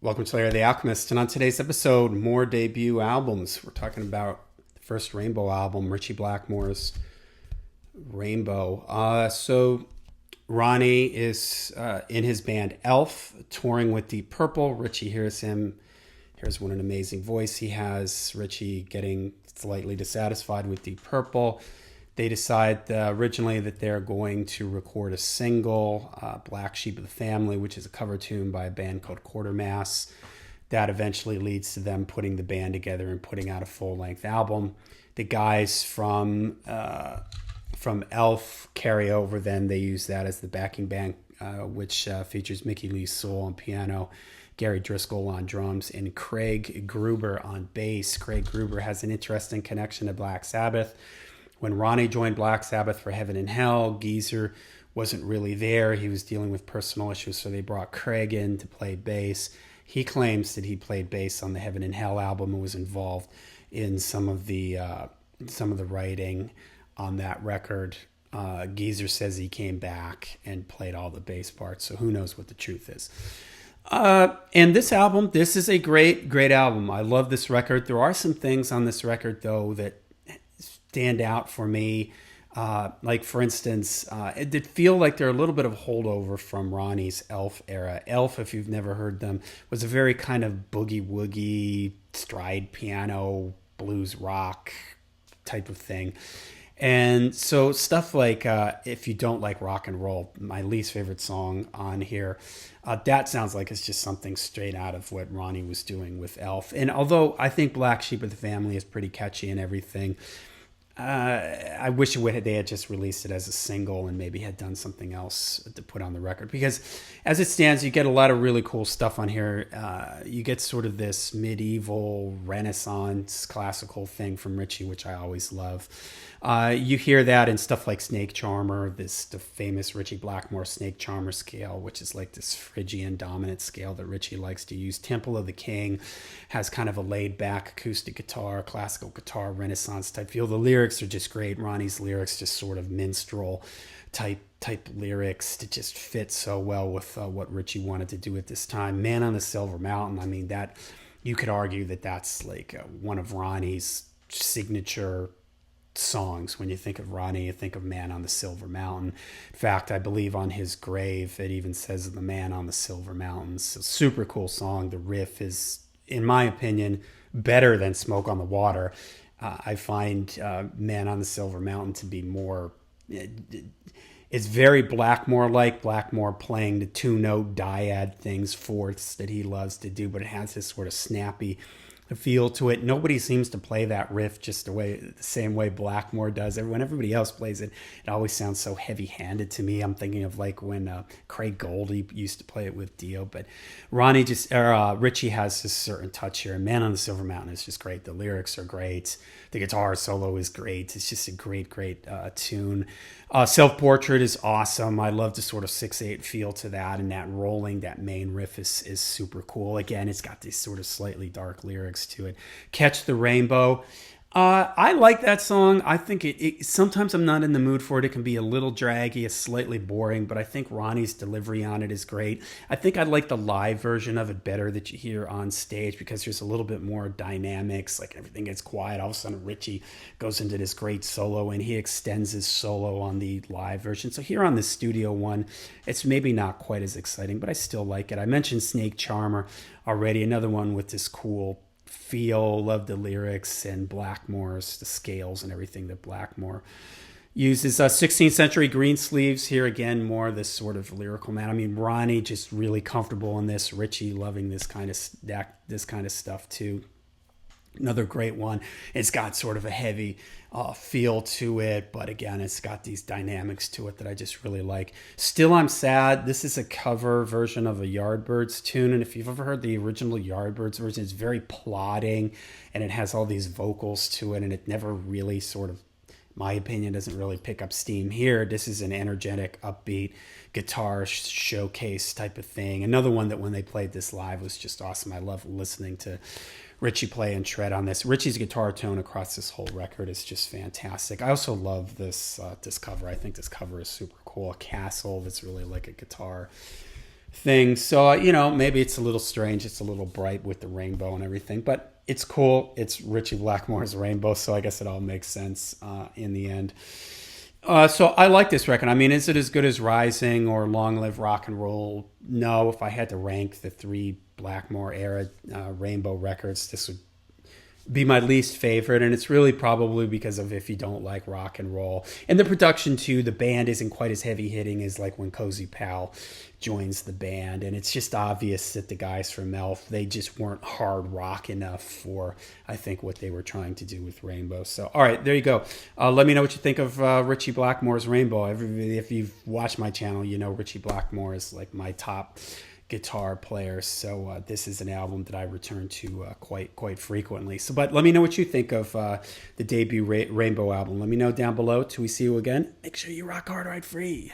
Welcome to Larry the Alchemist, and on today's episode, more debut albums. We're talking about the first Rainbow album, Ritchie Blackmore's Rainbow. So Ronnie is in his band Elf, touring with Deep Purple. Ritchie hears him. Here's what an amazing voice he has. Ritchie getting slightly dissatisfied with Deep Purple. They decide originally that they're going to record a single, Black Sheep of the Family, which is a cover tune by a band called Quartermass. That eventually leads to them putting the band together and putting out a full-length album. The guys from Elf carry over, then they use that as the backing band, which features Mickey Lee Soul on piano, Gary Driscoll on drums, and Craig Gruber on bass. Craig Gruber has an interesting connection to Black Sabbath. When Ronnie joined Black Sabbath for Heaven and Hell, Geezer wasn't really there. He was dealing with personal issues, so they brought Craig in to play bass. He claims that he played bass on the Heaven and Hell album and was involved in some of the writing on that record. Geezer says he came back and played all the bass parts, so who knows what the truth is. And this album, this is a great, great album. I love this record. There are some things on this record, though, that stand out for me. Like, for instance, it did feel like they're a little bit of holdover from Ronnie's Elf era. Elf, if you've never heard them, was a very kind of boogie-woogie, stride piano, blues rock type of thing. And so stuff like If You Don't Like Rock and Roll, my least favorite song on here, that sounds like it's just something straight out of what Ronnie was doing with Elf. And although I think Black Sheep of the Family is pretty catchy and everything, I wish they had just released it as a single and maybe had done something else to put on the record. Because as it stands, you get a lot of really cool stuff on here. You get sort of this medieval Renaissance classical thing from Ritchie, which I always love. You hear that in stuff like Snake Charmer, the famous Ritchie Blackmore Snake Charmer scale, which is like this Phrygian dominant scale that Ritchie likes to use. Temple of the King has kind of a laid-back acoustic guitar, classical guitar, Renaissance type feel. The lyrics are just great. Ronnie's lyrics just sort of minstrel type lyrics to just fit so well with what Ritchie wanted to do at this time. Man on the Silver Mountain, I mean, that you could argue that that's like one of Ronnie's signature songs. When you think of Ronnie, you think of Man on the Silver Mountain. In fact, I believe on his grave it even says the Man on the Silver Mountain. So super cool song. The riff is, in my opinion, better than Smoke on the Water. I find Man on the Silver Mountain to be more, it's very Blackmore-like. Blackmore playing the two-note dyad things, fourths that he loves to do, but it has this sort of snappy feel to it. Nobody seems to play that riff just the same way Blackmore does. When everybody else plays it, it always sounds so heavy-handed to me. I'm thinking of like when Craig Goldie used to play it with Dio, but Ritchie has this certain touch here. And Man on the Silver Mountain is just great. The lyrics are great. The guitar solo is great. It's just a great, great tune. Self-Portrait is awesome. I love the sort of 6/8 feel to that, and that rolling, that main riff is super cool. Again, it's got these sort of slightly dark lyrics to it. Catch the Rainbow. I like that song. I think it sometimes I'm not in the mood for it. It can be a little draggy, it's slightly boring, but I think Ronnie's delivery on it is great. I think I like the live version of it better that you hear on stage because there's a little bit more dynamics. Like everything gets quiet. All of a sudden, Ritchie goes into this great solo and he extends his solo on the live version. So here on the studio one, it's maybe not quite as exciting, but I still like it. I mentioned Snake Charmer already, another one with this cool feel. Love the lyrics and Blackmore's, the scales and everything that Blackmore uses. 16th Century Greensleeves, here again, more this sort of lyrical man. I mean, Ronnie just really comfortable in this. Ritchie loving this kind of stuff too. Another great one. It's got sort of a heavy feel to it, but again, it's got these dynamics to it that I just really like. Still I'm Sad. This is a cover version of a Yardbirds tune, and if you've ever heard the original Yardbirds version, it's very plodding, and it has all these vocals to it, and it never really sort of, my opinion, doesn't really pick up steam here. This is an energetic, upbeat guitar showcase type of thing. Another one that when they played this live was just awesome. I love listening to Ritchie play and shred on this. Ritchie's guitar tone across this whole record is just fantastic. I also love this cover. I think this cover is super cool. A castle that's really like a guitar thing. So, maybe it's a little strange. It's a little bright with the rainbow and everything, but it's cool. It's Ritchie Blackmore's Rainbow, so I guess it all makes sense in the end. So I like this record. I mean, is it as good as Rising or Long Live Rock and Roll? No. If I had to rank the three Blackmore era Rainbow records, this would be my least favorite, and it's really probably because of if you don't like rock and roll. And the production too, the band isn't quite as heavy hitting as like when Cozy Powell joins the band, and it's just obvious that the guys from Elf, they just weren't hard rock enough for, I think, what they were trying to do with Rainbow. So all right, there you go. Let me know what you think of Ritchie Blackmore's Rainbow. Everybody, if you've watched my channel, you know Ritchie Blackmore is like my top guitar player, so this is an album that I return to quite frequently. So, but let me know what you think of the debut Rainbow album. Let me know down below. Till we see you again, make sure you rock hard, ride free.